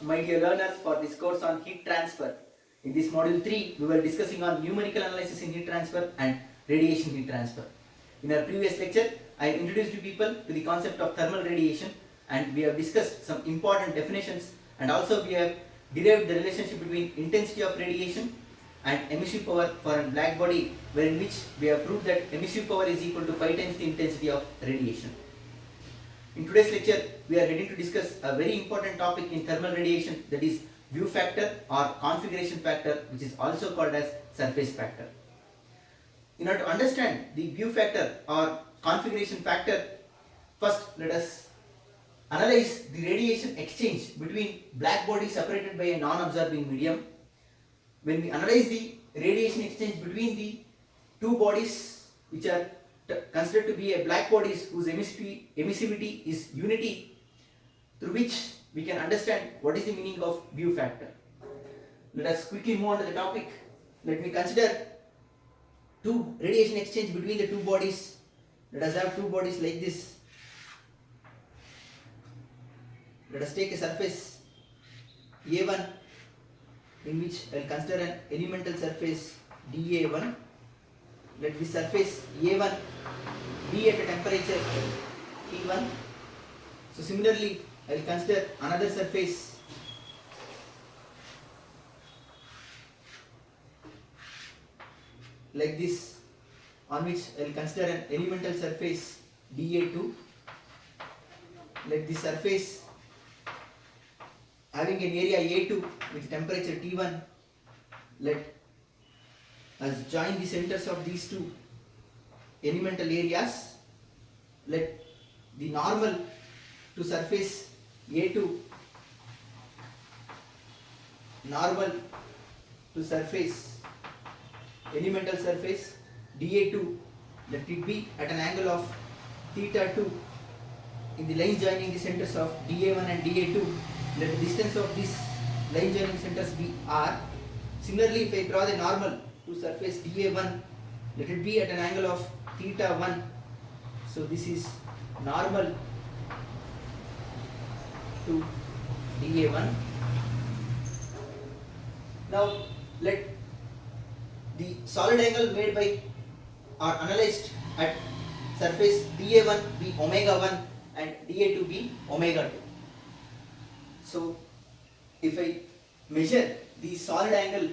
my dear learners, for this course on heat transfer. In this module 3, we were discussing on numerical analysis in heat transfer and radiation heat transfer. In our previous lecture, I introduced you people to the concept of thermal radiation, and we have discussed some important definitions, and also we have derived the relationship between intensity of radiation and emissive power for a black body, wherein which we have proved that emissive power is equal to 5 times the intensity of radiation. In today's lecture, we are heading to discuss a very important topic in thermal radiation, that is view factor or configuration factor, which is also called as surface factor. In order to understand the view factor or configuration factor, first let us analyze the radiation exchange between black body separated by a non-absorbing medium. When we analyze the radiation exchange between the two bodies which are considered to be a black bodies whose emissivity is unity, through which we can understand what is the meaning of view factor. Let us quickly move on to the topic. Let me consider two radiation exchange between the two bodies. Let us have two bodies like this. Let us take a surface A1, in which I will consider an elemental surface dA1. Let the surface A1 be at a temperature T1. So similarly, I will consider another surface like this, on which I will consider an elemental surface dA2. Let the surface having an area A2 with temperature T1, let us join the centers of these two elemental areas. Let the normal to surface A2, normal to surface elemental surface dA2, let it be at an angle of theta 2 in the line joining the centers of dA1 and dA2. Let the distance of these line joining centers be r. Similarly, if I draw the normal to surface dA1, let it be at an angle of theta 1. So this is normal to dA1. Now let the solid angle made by or analyzed at surface dA1 be omega 1 and dA2 be omega 2. So if I measure the solid angle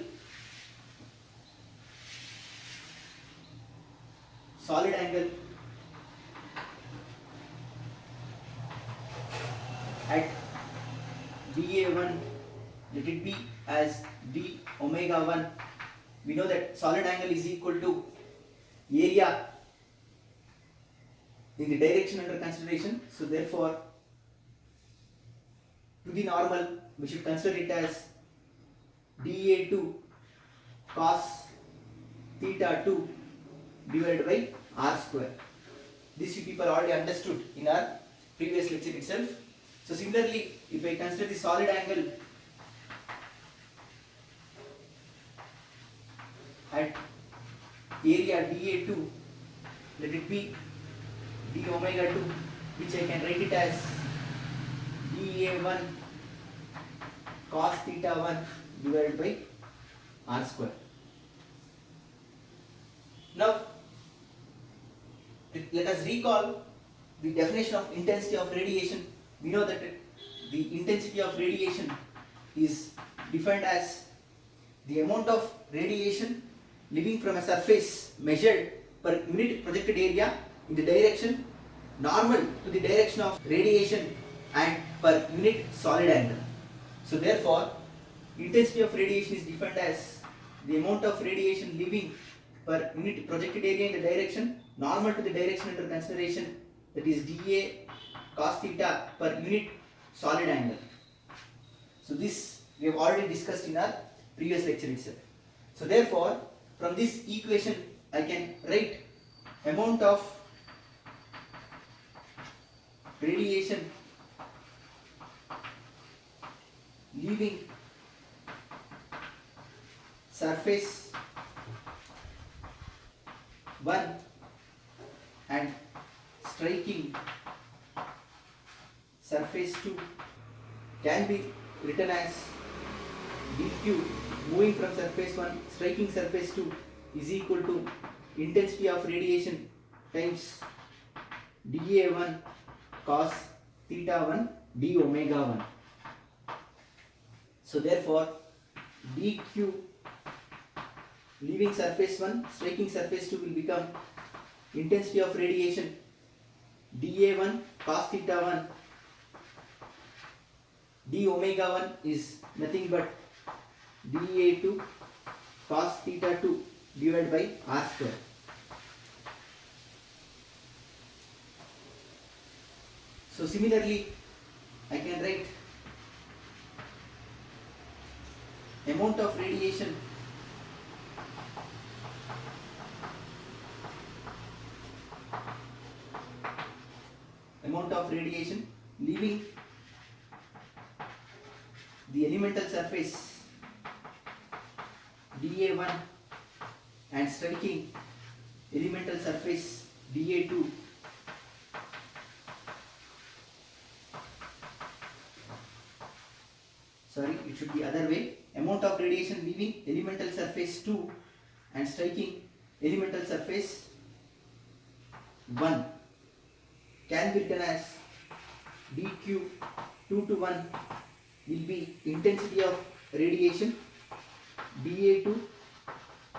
at dA1, let it be as d omega 1. We know that solid angle is equal to area in the direction under consideration. So therefore, to the normal, we should consider it as dA2 cos theta 2 divided by r square. This you people already understood in our previous lecture itself. So similarly, if I consider the solid angle at area dA2, let it be d omega 2, which I can write it as dA1 cos theta 1 divided by r square. Now let us recall the definition of intensity of radiation. We know that the intensity of radiation is defined as the amount of radiation leaving from a surface measured per unit projected area in the direction normal to the direction of radiation and per unit solid angle. So therefore, intensity of radiation is defined as the amount of radiation leaving per unit projected area in the direction normal to the direction under consideration, that is dA cos theta per unit solid angle. So this we have already discussed in our previous lecture itself. So therefore, from this equation I can write amount of radiation leaving surface 1 and striking surface 2 can be written as dq moving from surface 1 striking surface 2 is equal to intensity of radiation times dA1 cos theta 1 d omega 1. So therefore dq leaving surface 1 striking surface 2 will become intensity of radiation dA1 cos theta 1 d omega 1 is nothing but dA2 cos theta 2 divided by r square. So similarly I can write amount of radiation leaving the elemental surface dA1 and striking elemental surface dA2 it should be other way. Amount of radiation leaving elemental surface 2 and striking elemental surface 1 can be written as dq 2 to 1 will be intensity of radiation dA2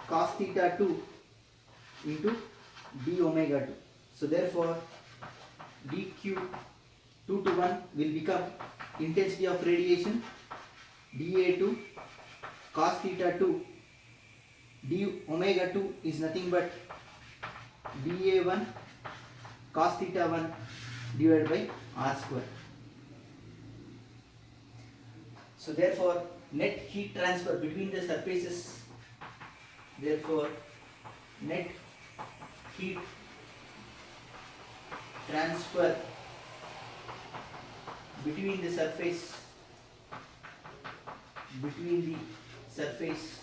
cos theta 2 into d omega 2. So therefore dq 2 to 1 will become intensity of radiation dA2 cos theta 2 d omega 2 is nothing but dA1 cos theta 1 divided by r square. So therefore net heat transfer between the surfaces, therefore net heat transfer between the surface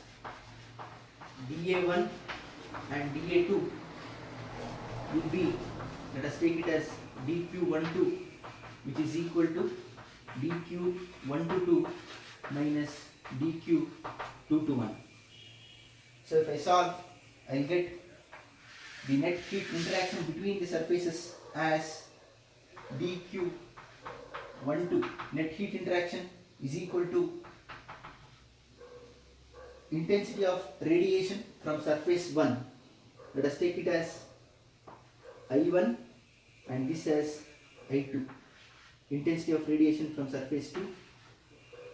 dA1 and dA2 will be, let us take it as dq12 which is equal to dq1 to 2 minus dq2 to 1. So if I solve, I will get the net heat interaction between the surfaces as dq12 net heat interaction is equal to intensity of radiation from surface 1. Let us take it as I1 and this as I2. Intensity of radiation from surface 2.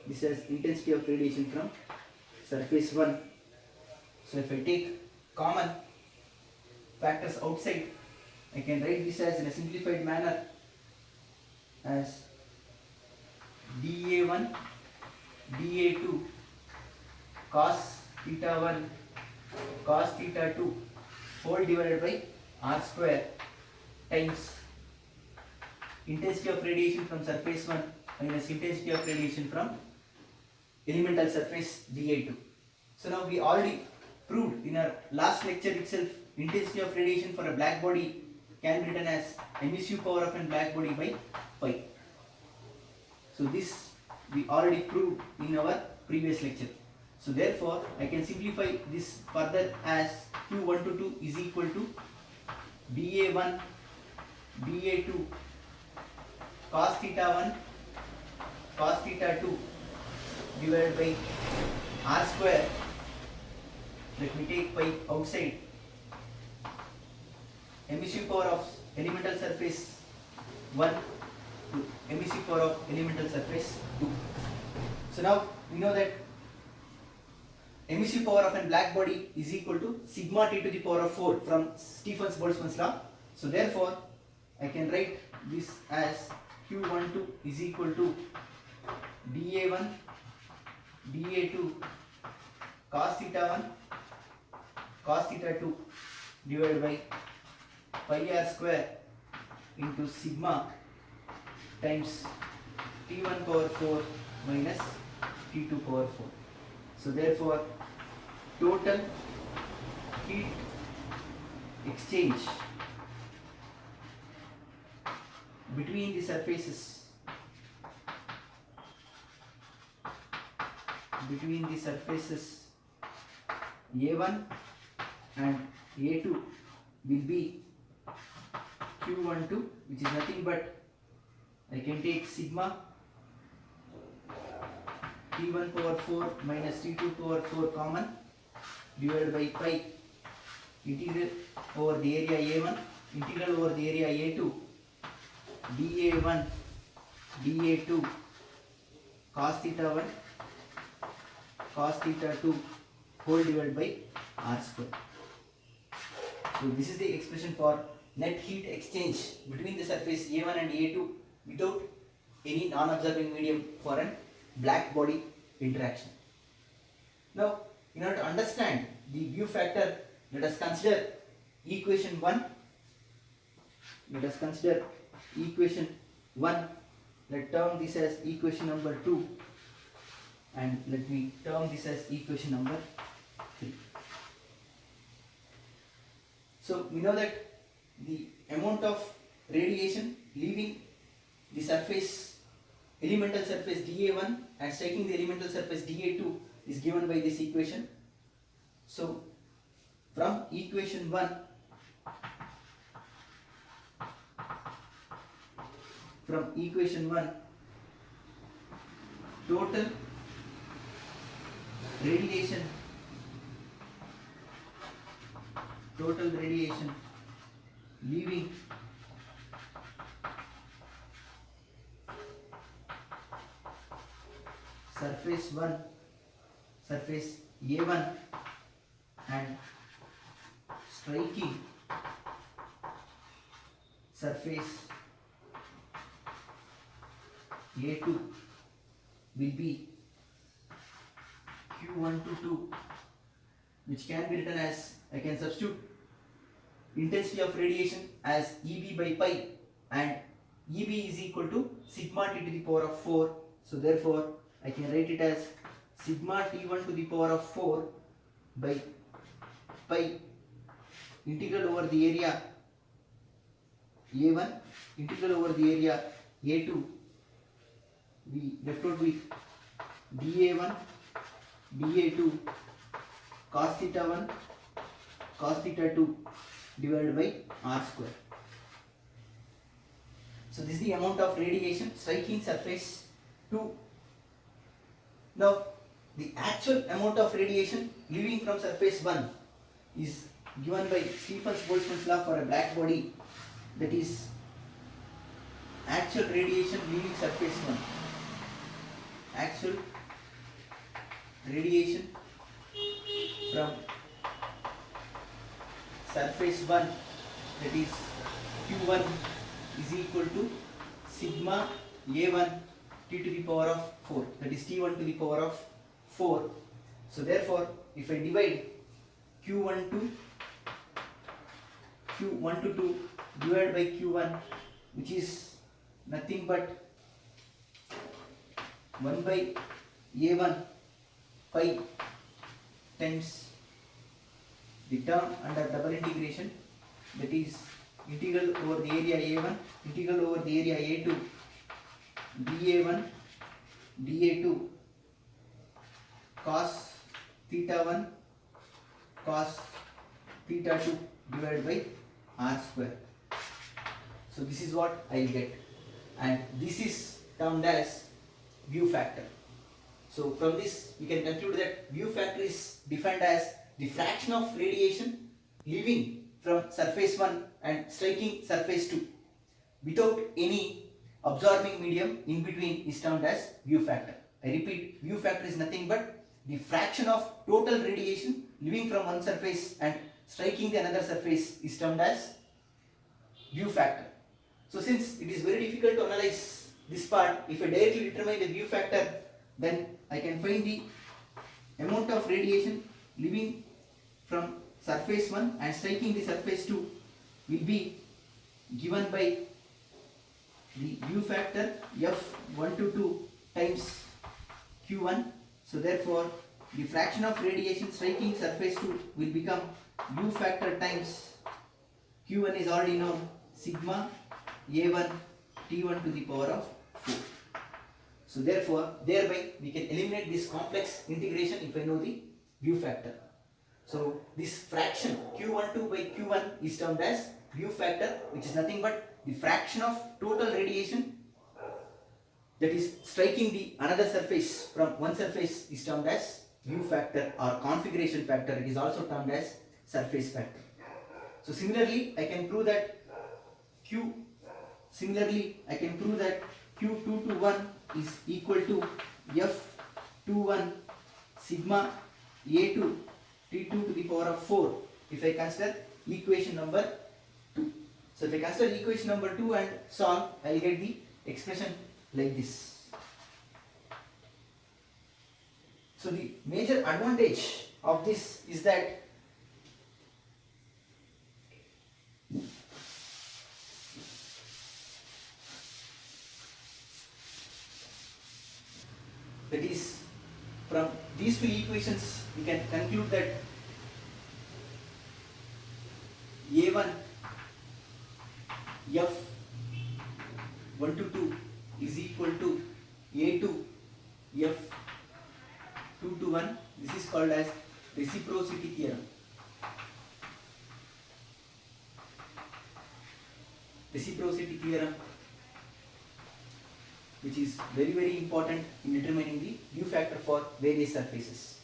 This as intensity of radiation from surface 1. So if I take common factors outside, I can write this as in a simplified manner as dA1 dA2 cos theta 1 cos theta 2 whole divided by r square times intensity of radiation from surface 1 minus intensity of radiation from elemental surface dA2. So now we already proved in our last lecture itself intensity of radiation for a black body can be written as emissive power of a black body by pi. So this we already proved in our previous lecture. So therefore I can simplify this further as q1 to 2 is equal to dA1 dA2 cos theta 1 cos theta 2 divided by r square. Let me take pi outside. Emissive power of elemental surface 1 to emissive power of elemental surface 2. So now we know that emissive power of a black body is equal to sigma T to the power of 4 from Stephen-Boltzmann's law. So therefore I can write this as Q12 is equal to dA1 dA2 cos theta 1 cos theta 2 divided by pi r square into sigma times T1 power 4 minus T2 power 4. So therefore total heat exchange between the surfaces between the surfaces A1 and A2 will be Q12, which is nothing but I can take sigma T1 power 4 minus T2 power 4 common divided by pi integral over the area A1 integral over the area A2 dA1 dA2 cos theta 1 cos theta 2 whole divided by r square. So this is the expression for net heat exchange between the surface A1 and A2 without any non-absorbing medium for a black body interaction. Now, in order to understand the view factor, let us consider equation 1. Let us consider equation 1. Let's term this as equation number 2 and let me term this as equation number 3. So we know that the amount of radiation leaving the surface, elemental surface dA1 and striking the elemental surface dA2 is given by this equation. So from equation 1, total radiation leaving surface A1 and striking surface A2 will be Q122, which can be written as, I can substitute intensity of radiation as EB by pi, and EB is equal to sigma T to the power of 4. So therefore I can write it as sigma T1 to the power of 4 by pi integral over the area A1 integral over the area A2. We left out with dA1 dA2 cos theta 1 cos theta 2 divided by r square. So this is the amount of radiation striking surface 2. Now the actual amount of radiation leaving from surface 1 is given by Stephens-Boltzmann's law for a black body, that is actual radiation leaving surface 1. Actual radiation from surface 1, that is Q1 is equal to sigma A1 T to the power of 4, that is T1 to the power of 4. So therefore if I divide Q12 divided by Q1, which is nothing but 1 by A1 pi times the term under double integration, that is integral over the area A1 integral over the area A2 dA1 dA2 cos theta 1 cos theta 2 divided by r square. So this is what I will get, and this is termed as view factor. So from this we can conclude that view factor is defined as the fraction of radiation leaving from surface 1 and striking surface 2 without any absorbing medium in between is termed as view factor. I repeat, view factor is nothing but the fraction of total radiation leaving from one surface and striking the another surface is termed as view factor. So since it is very difficult to analyze this part, if I directly determine the view factor, then I can find the amount of radiation leaving from surface 1 and striking the surface 2 will be given by the view factor F122 times Q1. So therefore the fraction of radiation striking surface 2 will become view factor times Q1 is already known, sigma A1 T1 to the power of 4. So therefore, thereby we can eliminate this complex integration if I know the view factor. So this fraction Q12 by Q1 is termed as view factor, which is nothing but the fraction of total radiation that is striking the another surface from one surface is termed as view factor or configuration factor. It is also termed as surface factor. So similarly, I can prove that Q221 is equal to F21 sigma A2 T2 to the power of 4 if I consider equation number 2. So if I consider equation number 2 and solve, I will get the expression like this. So the major advantage of this is that is from these two equations we can conclude that A1 F122 is equal to A2 F221. This is called as reciprocity theorem. Reciprocity theorem, which is very important in determining the view factor for various surfaces.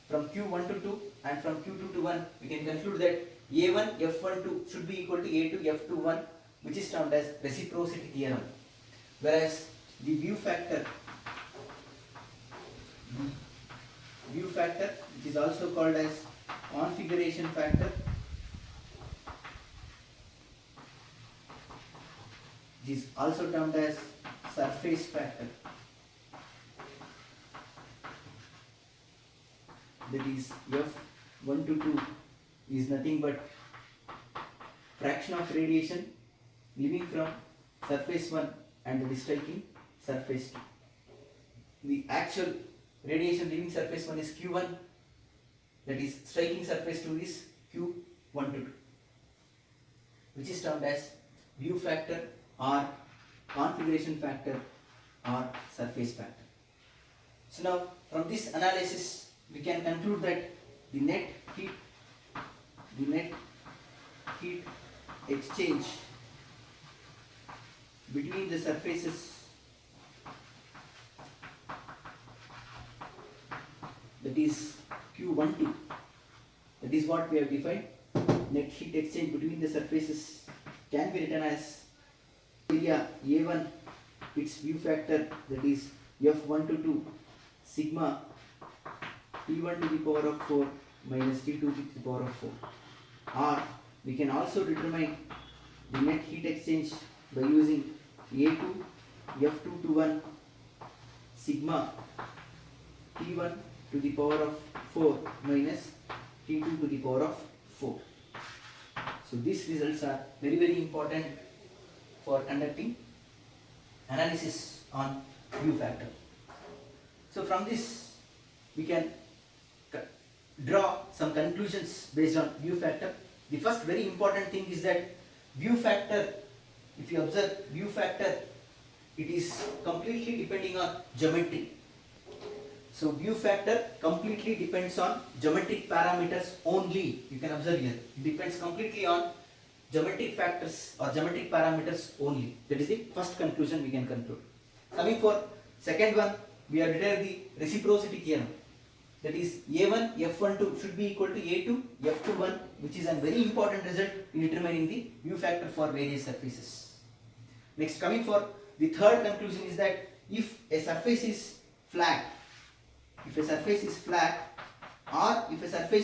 From Q1 to 2 and from Q2 to 1, we can conclude that A1 F12 should be equal to A2 F21, which is termed as reciprocity theorem. Whereas the view factor, which is also called as configuration factor, which is also termed as surface factor, that is F1 to 2 is nothing but fraction of radiation leaving from surface 1 and that is striking surface 2. The actual radiation leaving surface 1 is Q1, that is striking surface 2 is Q1 to 2, which is termed as view factor or configuration factor or surface factor. So now from this analysis we can conclude that the net heat exchange between the surfaces, that is Q12, that is what we have defined. Net heat exchange between the surfaces can be written as area A1, its view factor, that is F1 to 2 sigma T1 to the power of 4 minus T2 to the power of 4. Or we can also determine the net heat exchange by using A2 F2 to 1 sigma T1 to the power of 4 minus T2 to the power of 4. So these results are very important for conducting analysis on view factor. So from this we can draw some conclusions based on view factor. The first very important thing is that view factor, if you observe view factor, it is completely depending on geometry. So view factor completely depends on geometric parameters only. You can observe here, it depends completely on geometric factors or geometric parameters only. That is the first conclusion we can conclude. Coming for second one, we have derived the reciprocity theorem. That is A1 F12 should be equal to A2 F21, which is a very important result in determining the view factor for various surfaces. Next, coming for the third conclusion is that if a surface is flat, or if a surface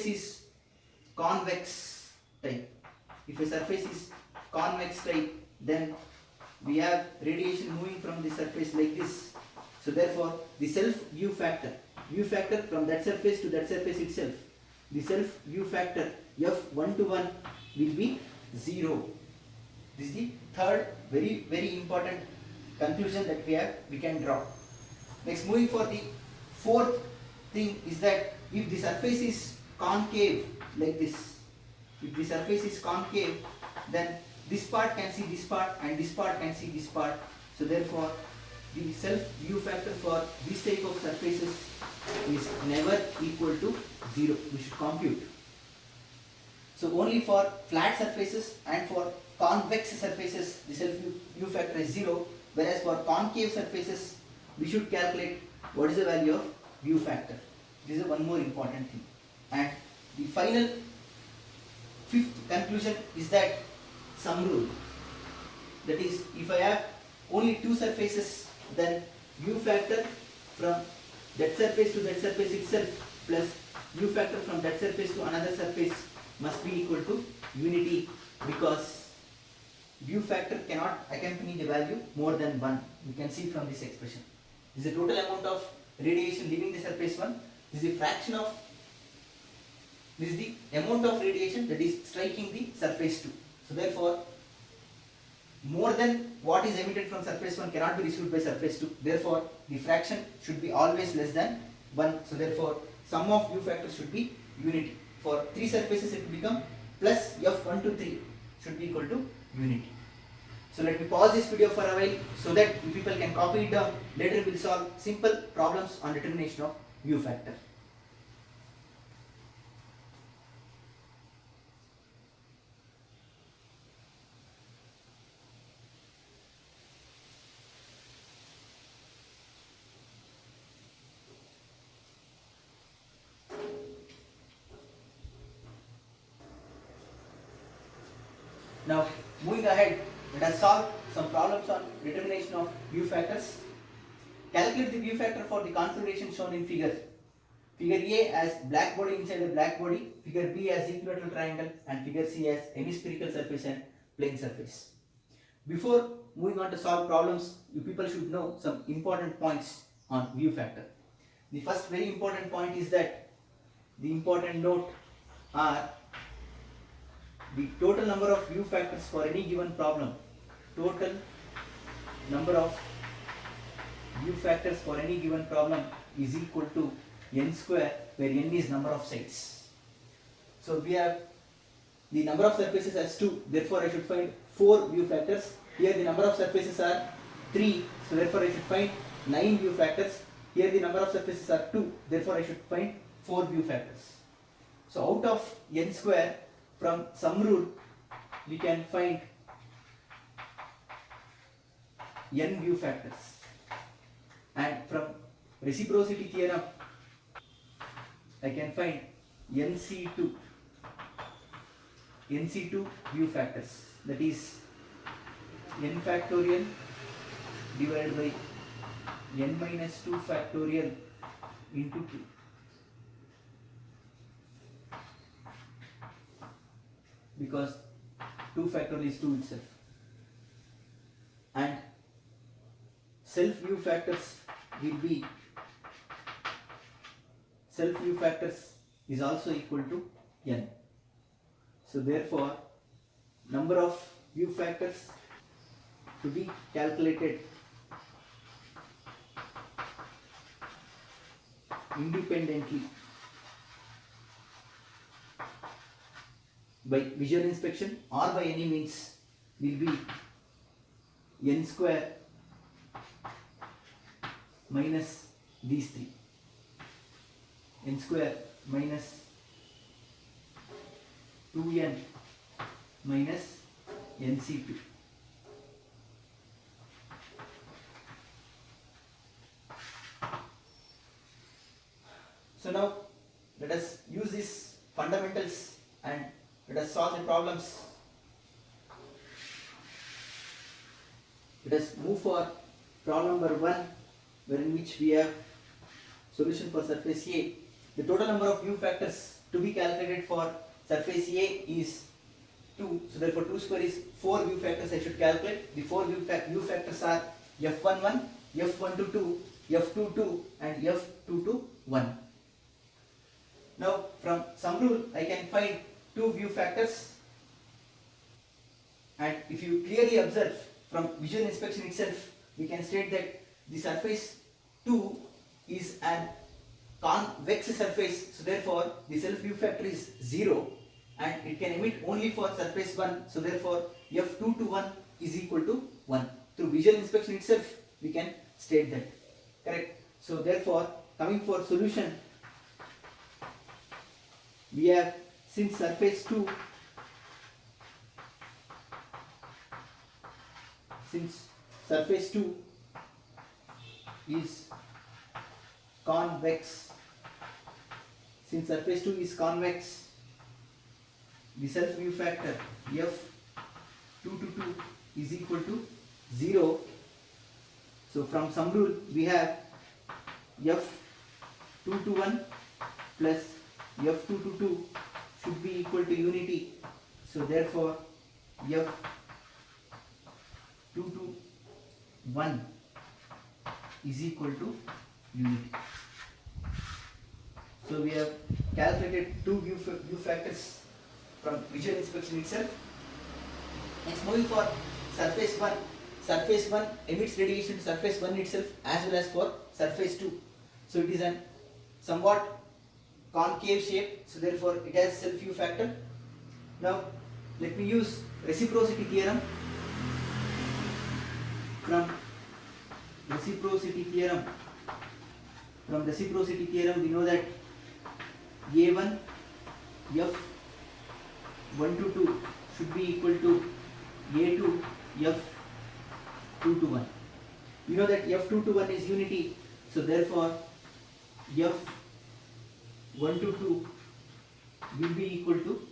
is convex type, then we have radiation moving from the surface like this. So therefore the self view factor from that surface to that surface itself, the self view factor F1 to 1 will be 0. This is the third very important conclusion that we can draw. Next, moving for the fourth thing is that if the surface is concave like this, then this part can see this part and this part can see this part. So therefore the self view factor for this type of surfaces is never equal to 0. We should compute. So only for flat surfaces and for convex surfaces the self view factor is 0, whereas for concave surfaces we should calculate what is the value of view factor. This is one more important thing. And the final fifth conclusion is that sum rule. That is, if I have only two surfaces, then view factor from that surface to that surface itself plus view factor from that surface to another surface must be equal to unity, because view factor cannot accompany the value more than 1. You can see from this expression. This is the total amount of radiation leaving the surface 1. This is the fraction of, this is the amount of radiation that is striking the surface 2. So therefore, more than what is emitted from surface 1 cannot be received by surface 2. Therefore, the fraction should be always less than 1. So therefore, sum of view factors should be unity. For 3 surfaces it will become plus f1 to 3 should be equal to unity. So let me pause this video for a while so that you people can copy it down. Later we will solve simple problems on determination of view factor. Now moving ahead, let us solve some problems on determination of view factors. Calculate the view factor for the configuration shown in figure. Figure A as black body inside a black body, figure B as equilateral triangle, and figure C as hemispherical surface and plane surface. Before moving on to solve problems, you people should know some important points on view factor. The first very important point is that the important note are the total number of view factors for any given problem. Total number of view factors for any given problem is equal to n square, where n is number of sides. So we have the number of surfaces as 2, therefore I should find 4 view factors. Here the number of surfaces are 3, so therefore I should find 9 view factors. Here the number of surfaces are 2, therefore I should find 4 view factors. So out of n square, from sum rule we can find n view factors, and from reciprocity theorem I can find NC2 view factors, that is n factorial divided by n minus 2 factorial into 2. Because 2 factorial is 2 itself. And self view factors will be, self view factors is also equal to n. So therefore, number of view factors to be calculated independently by visual inspection or by any means will be n square minus these 3. N square minus 2n minus nc2. So now let us use these fundamentals and let us solve the problems. Let us move for problem number 1, wherein which we have solution for surface A. The total number of view factors to be calculated for surface A is 2. So therefore 2 square is 4 view factors I should calculate. The 4 view factors are f11, f12, f22 and f21. Now from sum rule I can find 2 view factors, and if you clearly observe from visual inspection itself, we can state that the surface 2 is an convex surface, so therefore the self view factor is 0 and it can emit only for surface 1, so therefore f2 to 1 is equal to 1. Through visual inspection itself we can state that. Correct. So therefore, coming for solution, we have, since surface 2 is convex, the self view factor f222 is equal to 0. So from sum rule we have f221 plus f222 should be equal to unity. So therefore f221 is equal to unity. So we have calculated two view factors from visual inspection itself. Next, moving for surface 1. Surface 1 emits radiation to surface 1 itself as well as for surface 2. So it is an somewhat concave shape, so therefore it has self view factor. Now let me use reciprocity theorem. From reciprocity theorem we know that A1 f122 should be equal to A2 f221. We know that f221 is unity, so therefore f122 will be equal to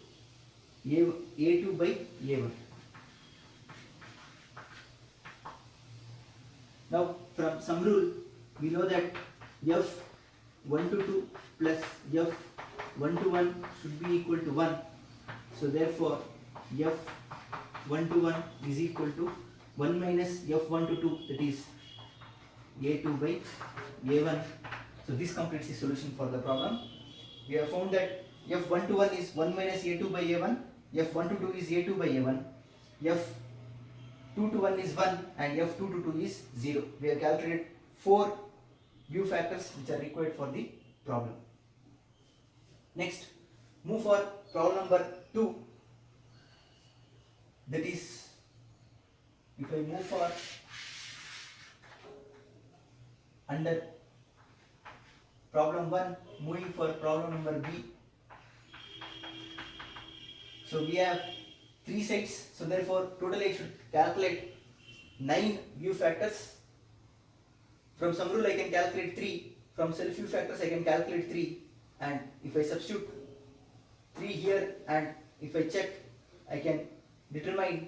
A2 by A1. Now from sum rule we know that f122 plus f121 should be equal to 1. So therefore f121 is equal to 1 minus f122, that is A2 by A1. So this completes the solution for the problem. We have found that f121 is 1 minus A2 by A1, f122 is A2 by A1, f221 is 1 and f222 is 0. We have calculated 4 view factors which are required for the problem. Next, move for problem number 2. That is, if I move for under problem 1, moving for problem number B. So we have 3 sides, so therefore totally I should calculate 9 view factors. From sum rule I can calculate 3, from self view factors I can calculate 3, and if I substitute 3 here and if I check, I can determine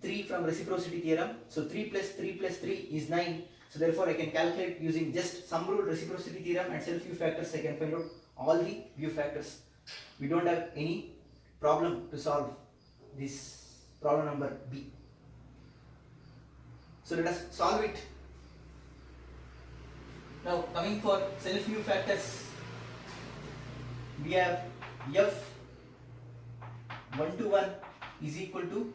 3 from reciprocity theorem. So 3 plus 3 plus 3 is 9. So therefore I can calculate using just sum rule, reciprocity theorem and self view factors. I can find out all the view factors. We don't have any problem to solve this problem number B. So let us solve it. Now coming for self view factors, we have f121 is equal to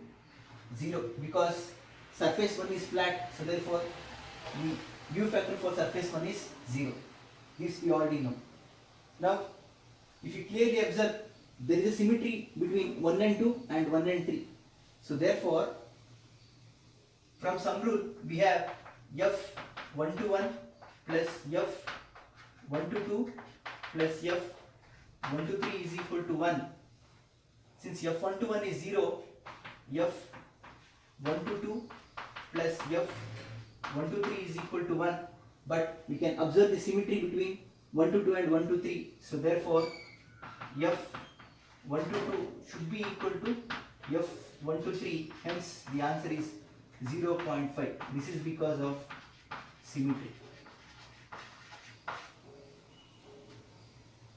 0 because surface 1 is flat, so therefore the view factor for surface 1 is 0. This we already know. Now if you clearly observe, there is a symmetry between 1 and 2 and 1 and 3. So therefore from sum rule we have f121 plus f122 plus f123 is equal to 1. Since f121 is 0, f122 plus f123 is equal to 1, but we can observe the symmetry between 122 and 123. So therefore f122 should be equal to f123, hence the answer is 0.5. This is because of symmetry.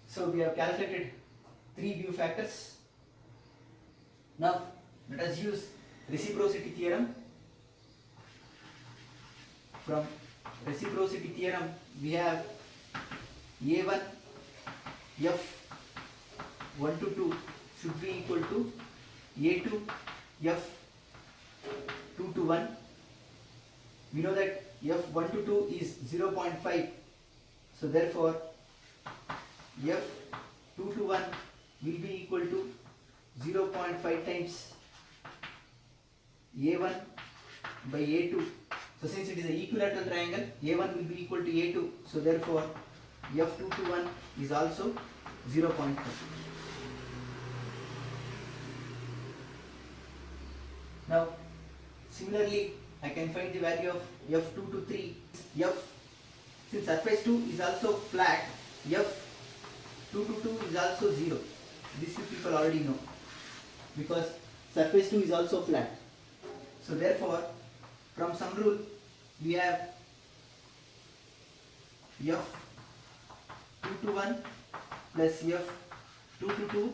So we have calculated 3 view factors. Now let us use reciprocity theorem. From reciprocity theorem we have A1 f122 should be equal to A2 f221. We know that f122 is 0.5, so therefore f221 will be equal to 0.5 times A1 by A2 So since it is an equilateral triangle, A1 will be equal to A2. So therefore, F221 is also 0.5. Now, similarly, I can find the value of F223. Since surface 2 is also flat, F222 is also 0. This you people already know, because surface 2 is also flat. So therefore, from some rule, we have F221 plus F222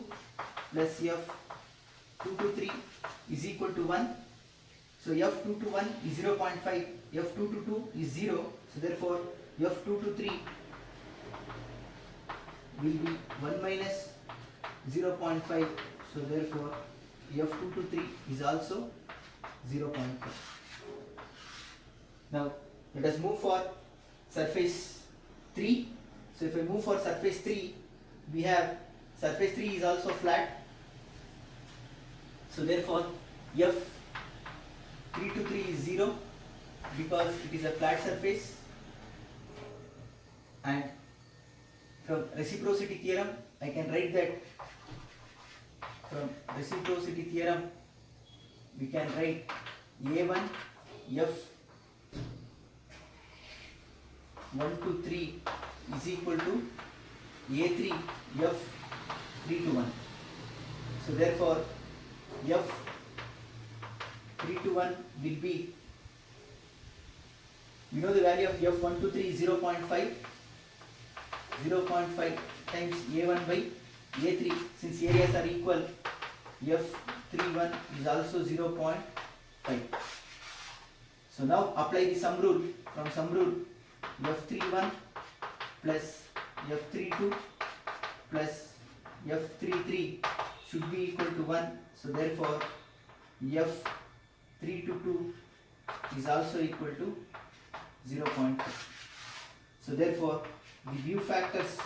plus F223 is equal to 1. So F221 is 0.5, F222 is 0. So therefore, F223 will be 1 minus 0.5. So therefore, F223 is also 0.5. Now let us move for surface 3. So if I move for surface 3, we have surface 3 is also flat. So therefore, F323 is 0 because it is a flat surface. And from reciprocity theorem, I can write that from reciprocity theorem we can write A1 F123 is equal to A3 F321. So therefore, F321 will be, we know the value of F123 is 0.5. 0.5 times A1 by A3. Since areas are equal, F31 is also 0.5. So now apply the sum rule. From sum rule, F31 plus F32 plus F33 should be equal to 1. So therefore, F322 is also equal to 0.5. So therefore, the view factors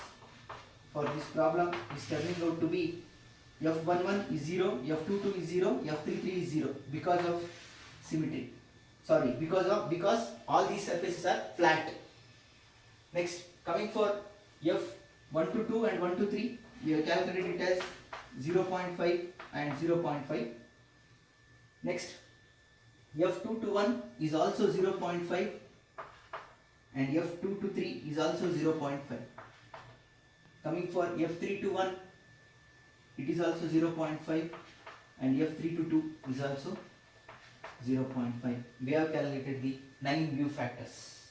for this problem is turning out to be F11 is 0, F22 is 0, F33 is 0 because of symmetry. Sorry, because all these surfaces are flat. Next, coming for F122 and 123, we have calculated it as 0.5 and 0.5. Next, F221 is also 0.5 and F223 is also 0.5. Coming for F321, it is also 0.5 and F322 is also 0.5. We have calculated the 9 view factors: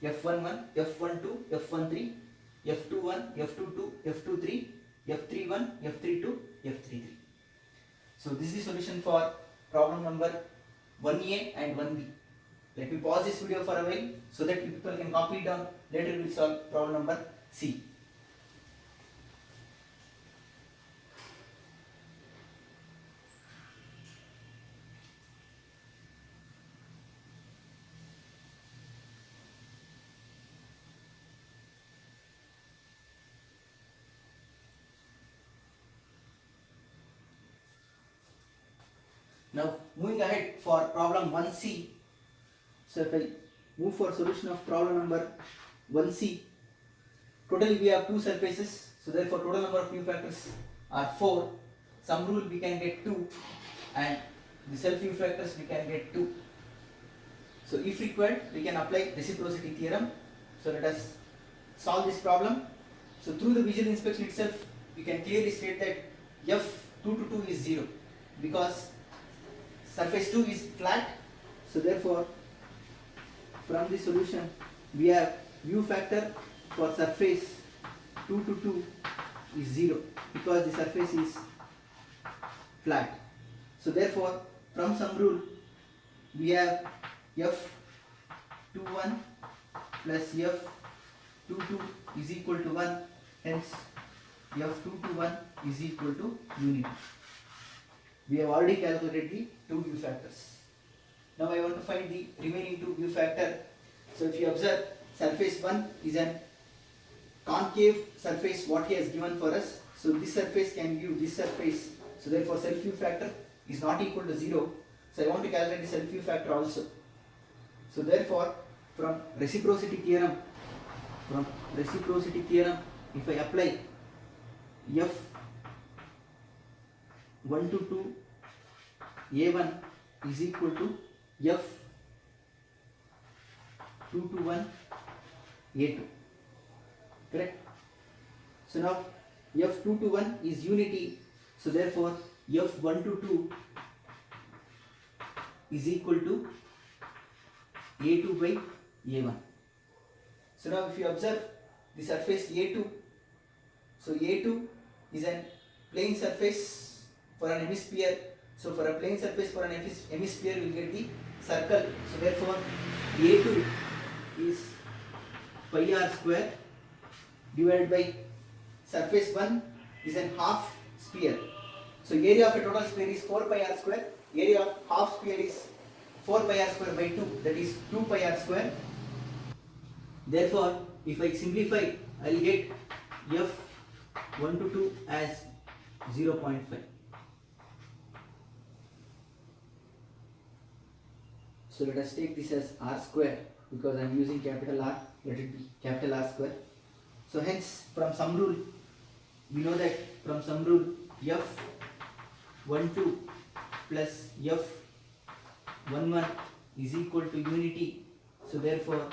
F11, F12, F13, F21, F22, F23, F31, F32, F33. So this is the solution for problem number 1A and 1B. Let me pause this video for a while so that you people can copy it down. Later we will solve problem number C. Now moving ahead for problem 1C. So if I move for solution of problem number 1C, totally we have 2 surfaces. So therefore total number of view factors are 4. Some rule we can get 2 and the self view factors we can get 2. So if required we can apply reciprocity theorem. So let us solve this problem. So through the visual inspection itself we can clearly state that F222 is 0 because surface 2 is flat. So therefore from the solution we have view factor for surface 2 to 2 is 0 because the surface is flat. So therefore from some rule we have F21 plus F22 is equal to 1, hence F221 is equal to unity. We have already calculated the 2 view factors. Now I want to find the remaining 2 view factor. So if you observe, surface 1 is an concave surface what he has given for us. So this surface can view this surface. So therefore self view factor is not equal to 0. So I want to calculate the self view factor also. So therefore, from reciprocity theorem, if I apply F1 to 2 A1 is equal to F2 to 1 A2. Correct? So now F2 to 1 is unity. So therefore F1 to 2 is equal to A2 by A1. So now if you observe the surface A2, so A2 is a plane surface for an hemisphere. So for a plane surface for an hemisphere we will get the circle. So therefore A2 is pi r square divided by surface 1 is a half sphere. So area of a total sphere is 4 pi r square. Area of half sphere is 4 pi r square by 2, that is 2 pi r square. Therefore, if I simplify, I will get F1 to 2 as 0.5. So let us take this as r square, because I am using capital R, let it be capital R square. So hence from some rule, we know that from some rule F12 plus F11 is equal to unity. So therefore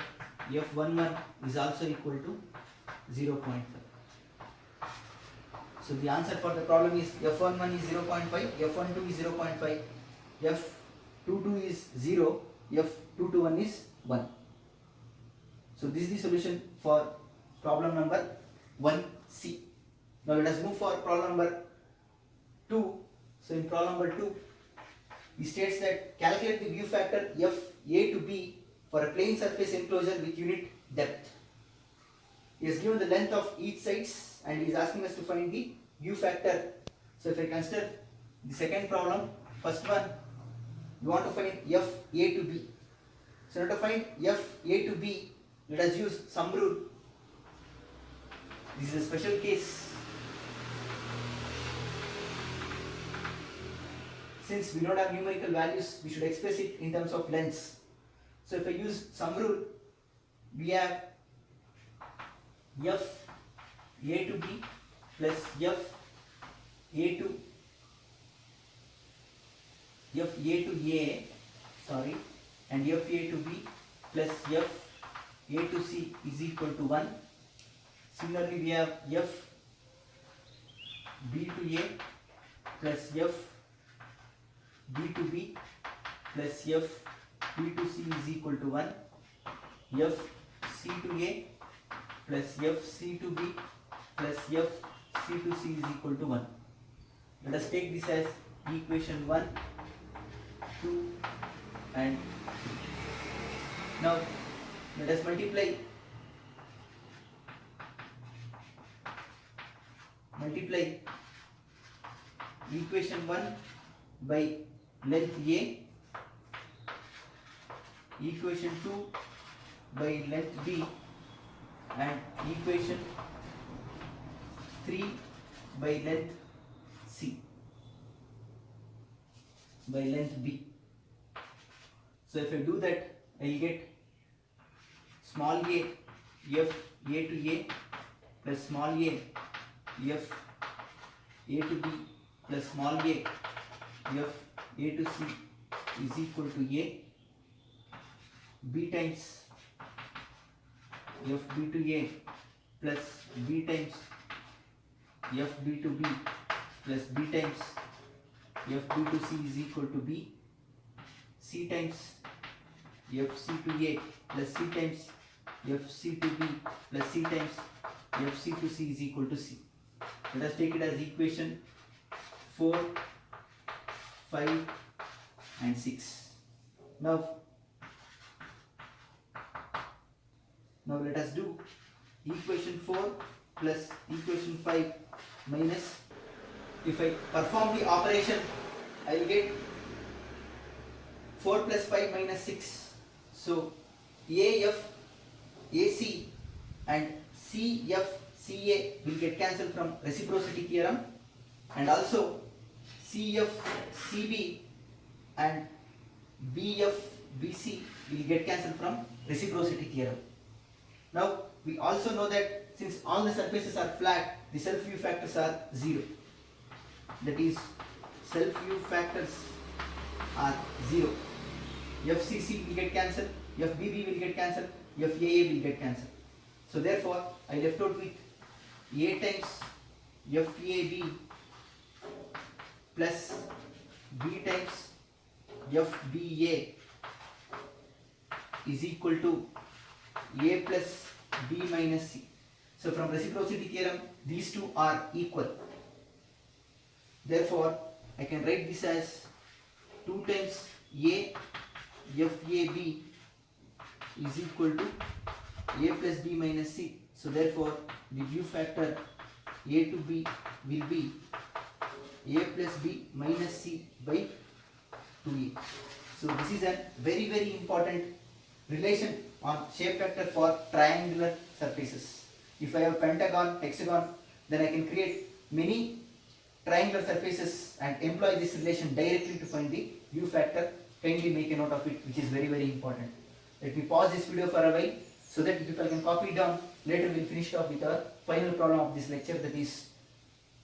F11 is also equal to 0.5. So the answer for the problem is F11 is 0.5, F12 is 0.5, F22 is 0, F21 is 1. So this is the solution for problem number 1C. Now let us move for problem number 2. So in problem number 2, he states that calculate the view factor F A to B for a plane surface enclosure with unit depth. He has given the length of each sides and he is asking us to find the view factor. So if I consider the second problem, first one, we want to find F A to B. So now to find F A to B, let us use sum rule. This is a special case. Since we don't have numerical values, we should express it in terms of lengths. So if I use sum rule, we have F A to B plus F A to A, and F A to B plus F A to C is equal to 1. Similarly, we have F B to A plus F B to B plus F B to C is equal to 1. F C to A plus F C to B plus F C to C is equal to 1. Let us take this as equation 1, 2 and 3. Now let us multiply equation 1 by length A, equation 2 by length B, and equation 3 by length C, by length B. So if I do that, I will get small a F A to A plus small a F A to B plus small a F A to C is equal to A. B times F B to A plus B times F B to B plus B times F B to C is equal to B. C times F C to A plus C times F C to B plus C times F C to C is equal to C. Let us take it as equation 4, 5 and 6. Now let us do equation 4 plus equation 5 minus, if I perform the operation, I will get 4 plus 5 minus 6. So AF AC and CF CA will get cancelled from reciprocity theorem, and also CF CB and BF BC will get cancelled from reciprocity theorem. Now we also know that since all the surfaces are flat, the self-view factors are 0. That is, self-view factors are 0. FCC will get cancelled, FBB will get cancelled, FAA will get cancelled. So therefore, I left out with A times FAB plus B times FBA is equal to A plus B minus C. So from reciprocity theorem, these two are equal. Therefore, I can write this as 2 times A FAB is equal to A plus B minus C. So therefore, the view factor A to B will be A plus B minus C by 2A. So this is a very, very important relation on shape factor for triangular surfaces. If I have pentagon, hexagon, then I can create many triangular surfaces and employ this relation directly to find the view factor. Kindly make a note of it, which is very, very important. Let me pause this video for a while so that people can copy it down. Later we will finish off with our final problem of this lecture, that is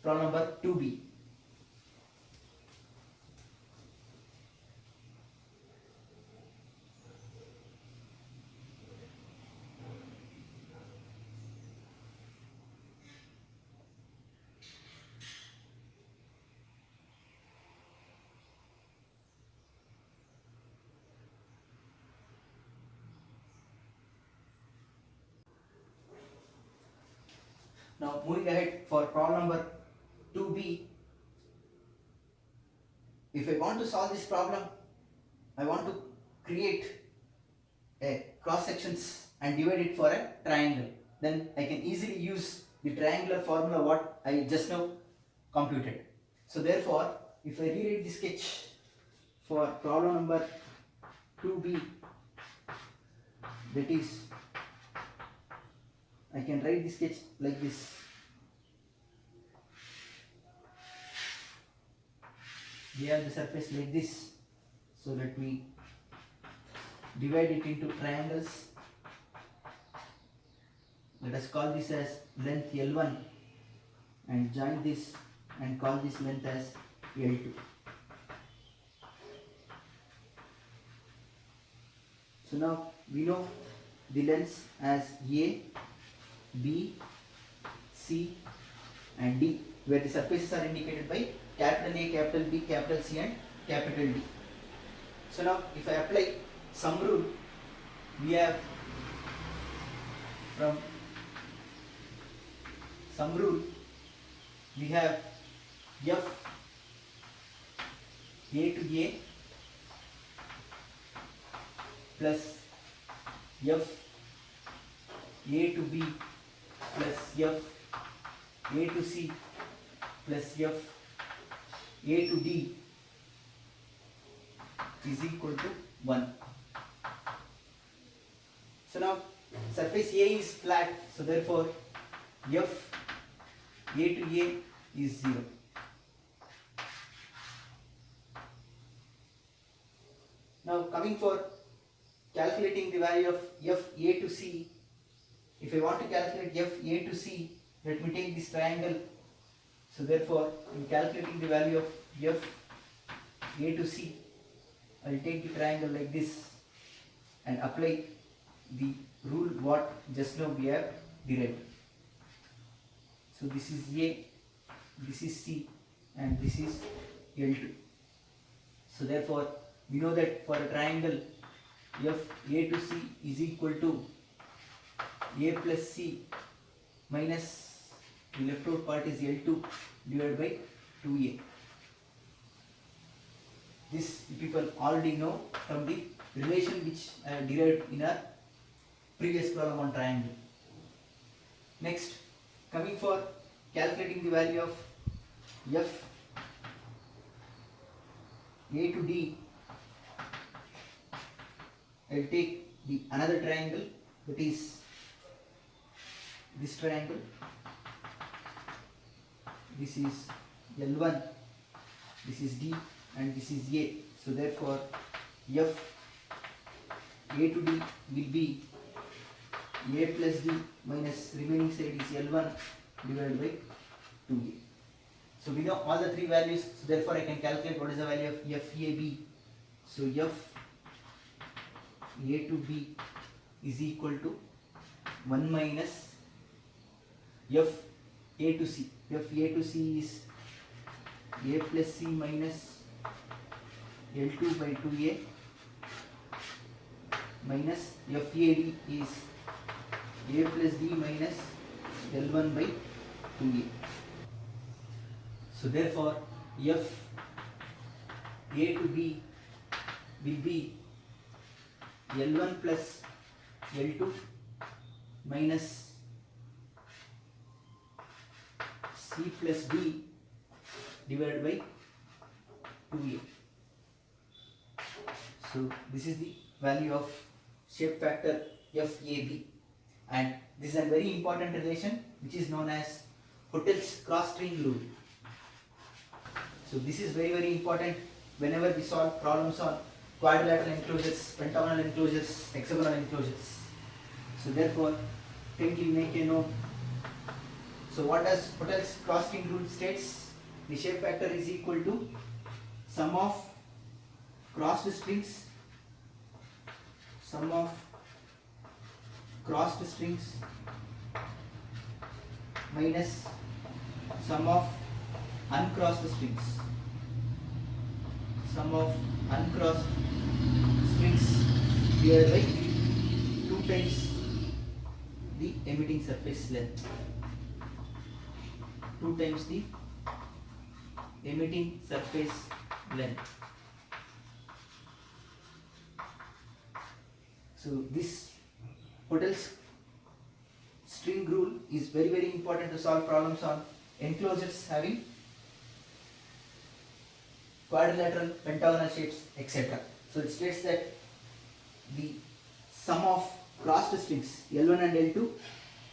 problem number 2B. Now moving ahead for problem number 2B. If I want to solve this problem, I want to create a cross sections and divide it for a triangle. Then I can easily use the triangular formula what I just now computed. So therefore, if I rewrite the sketch for problem number 2B, that is, I can write the sketch like this. We have the surface like this. So let me divide it into triangles. Let us call this as length L1 and join this and call this length as L2. So now we know the lengths as A, B, C and D, where the surfaces are indicated by capital A, capital B, capital C and capital D. So now if I apply sum rule, we have from sum rule we have F A to A plus F A to B plus F A to C plus F A to D is equal to 1. So now surface A is flat, so therefore F A to A is 0. Now coming for calculating the value of F A to C, if I want to calculate F A to C, let me take this triangle. So therefore, in calculating the value of F A to C, I will take the triangle like this and apply the rule what just now we have derived. So this is A, this is C and this is L2. So therefore, we know that for a triangle F A to C is equal to A plus C minus the left out part is L2 divided by 2A. This people already know from the relation which I have derived in our previous problem on triangle. Next, coming for calculating the value of F A to D, I will take the another triangle, that is this triangle. This is L1, this is D and this is A. So therefore F A to D will be A plus D minus remaining side is L1 divided by 2A. So we know all the three values, so therefore I can calculate what is the value of FAB. So F A to B is equal to 1 minus F A to C. F A to C is A plus C minus L2 by 2A minus FAD is A plus D minus L1 by 2A. So therefore F A to B will be L1 plus L2 minus C plus D divided by 2A. So this is the value of shape factor FAB, and this is a very important relation which is known as Hottel's cross-string rule. So this is very important whenever we solve problems on quadrilateral enclosures, pentagonal enclosures, hexagonal enclosures. So therefore, kindly make a note. So what does Hottel's cross-string rule states? The shape factor is equal to sum of crossed strings minus sum of uncrossed strings. Sum of uncrossed strings divided by 2 times the emitting surface length. 2 times the emitting surface length. So this Hottel's string rule is very important to solve problems on enclosures having quadrilateral, pentagonal shapes, etc. So it states that the sum of crossed strings L1 and L2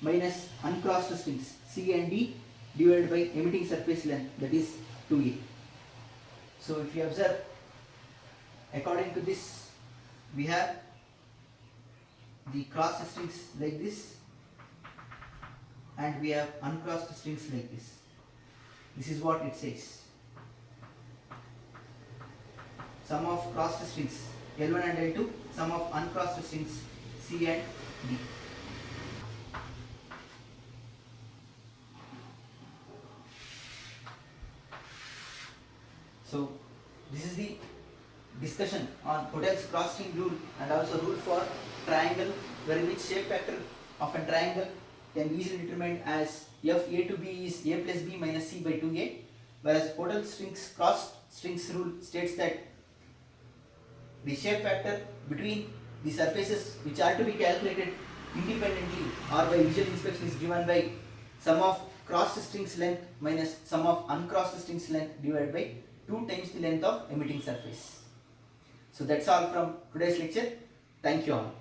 minus uncrossed strings C and D divided by emitting surface length, that is 2A. So if you observe, according to this, we have the crossed strings like this and we have uncrossed strings like this. This is what it says. Sum of crossed strings L1 and L2, sum of uncrossed strings C and D. So this is the discussion on Hottel's cross-string rule and also rule for triangle, where in which shape factor of a triangle can be easily determined as F A to B is A plus B minus C by 2A, whereas Hottel's cross strings rule states that the shape factor between the surfaces which are to be calculated independently or by visual inspection is given by sum of crossed strings length minus sum of uncrossed strings length divided by 2 times the length of emitting surface. So that's all from today's lecture. Thank you all.